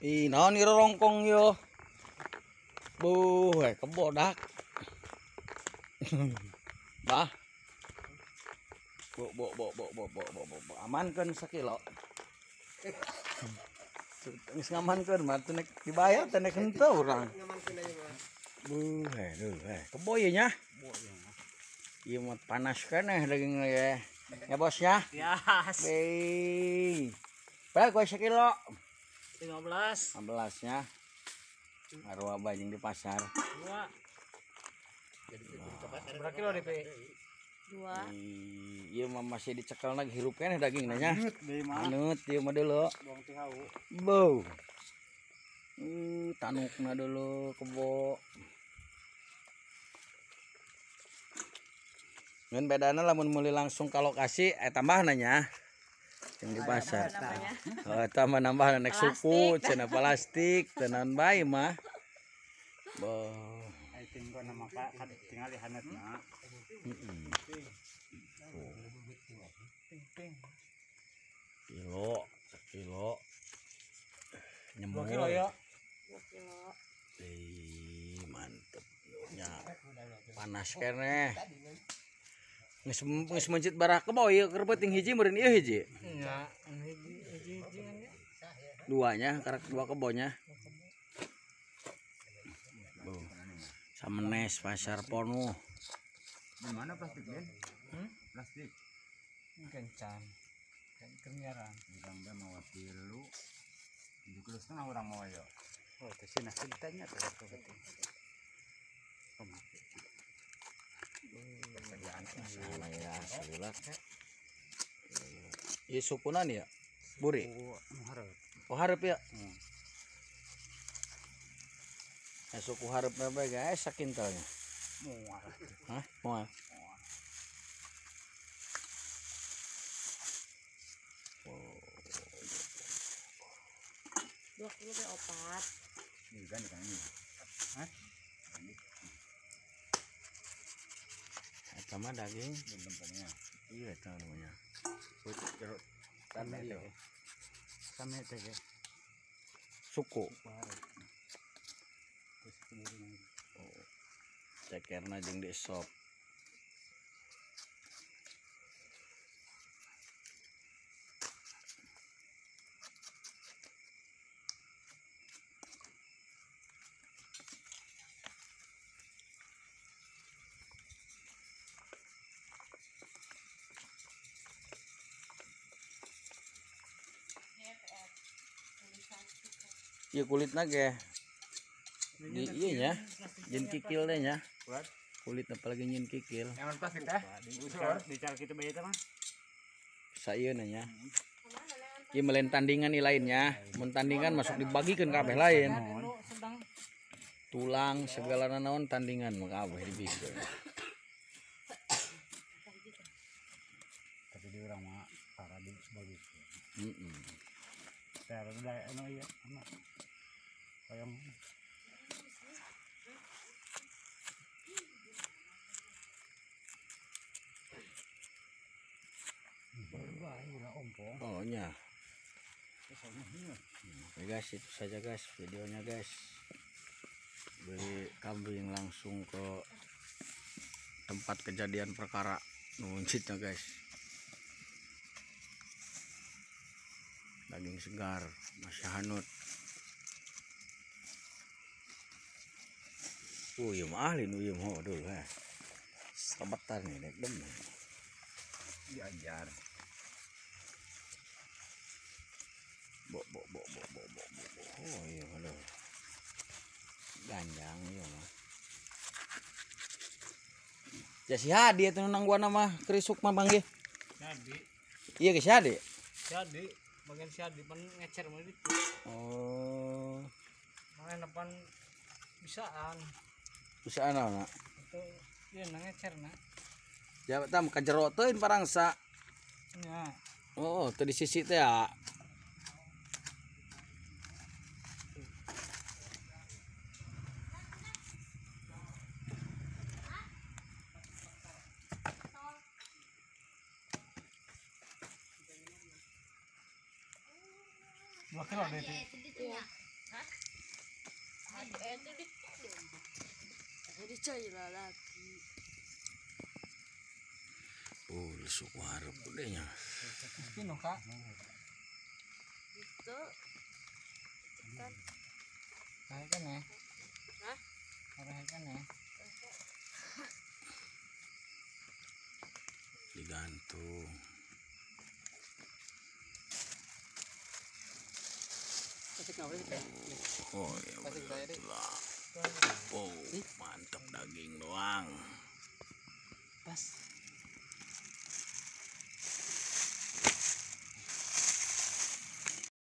Ih, naon ira rongkong yo. Buh, kebodak. Bah. Bo. Amankeun sakilo. Geus ngamankeun mah teu nek dibayar teh nek henteu urang. Ngamankeun aja mah. Buh, kebo ieu nya. Ieu mah panas keneh daging ya. Ya bos ya. Yes. Beuh. Bae gua sakilo. 15. 15 nya. Arwah bajing di pasar. 2. Berapa kilo DP? 2. Iya mah masih dicekel lagi hirup keneh dagingna nya. Anut Anut deui mah. ieu mah deuleu. Buang teh hau. Beuh. Tanukna dulu kebo. Ngan bedana lamun meuli langsung ka lokasi tambahna nya. Yang di pasar. Oh, tambah nambah nek suku cenah plastik tenan bae mah. Boh. Ai tinggal nama Kak tinggal di hanatna. Kilo. Nyemur. 2 kilo ya. 2 kilo. Mantep. Nya panas keneh. Geus mencit barah kebo ieu keur penting hiji meureun ieu hiji. Nya, hiji kan ya. Duanya, karak dua kebonya. Samenes pasar Ponu. Di mana plastik, Ben? Plastik. Kencan. Kenyaran. Urang da mawa 3. 7,5 orang mawa ya. Oh, teh cenah ceritanya tuh berarti. Salah ya, sulat. Ieu sukunan ya? Buri. Oh, hareup ya. Suku hareup bae guys sakintalnya. Mual. Hah? Moal. 2 kilo teh 4. Ini kan ini. Hah? Eta mah daging. Bentuknya. Iya eta namanya. Jeruk. Tame itu. Tame itu ya. Suku. Terus kemudian Cekerna jeung di sop. Ieu kulitna ge. Di ieu nya, jeung kikil teh nya. Kulit apalagi nyin kikil. yang plastik teh. Dicar kitu bae teh mah. Sayeuna nya. Ieu melen tandingan ieu lainnya. Mun tandingan masuk dibagikeun kabeh lain. Tulang segala naon tandingan mah kabeh dibikeun. Tapi di urang mah para di bagi. Heeh. Teh ada anu ieu, anu. Kayak Oh nya. Oke guys, itu saja guys videonya guys. Beli kambing langsung ke tempat kejadian perkara nuncitnya guys. Daging segar, masih hanut. Iya mah ahli nu ieu mah dulu ha. Sabetan nih nek dem. diajar. Bo. Oh iya aduh. Ganjang iya mah. Ya si Hadi itu nang gua nama kerisuk mah Bang ge. Jadi, Iya ge si Hadi. bagian si Hadi pan ngecer mah itu. Oh. Makanya depan bisaan. Bisa anaona. Itu dia ngecer nah. Ya tam kajero teuin parangsa. Nya. Oh, teu di sisi teh ya. Dua kilo deh itu. Iya. Jadi cailah lagi. Lesuk harap udah nya. Pino kak. Itu kan Kayak kan ya. Hah? Kayak kan ya. Digantung. Pasik nggak boleh kayak. Oh ya Pasik saya deh. betul. Oh mantap daging doang. Pas.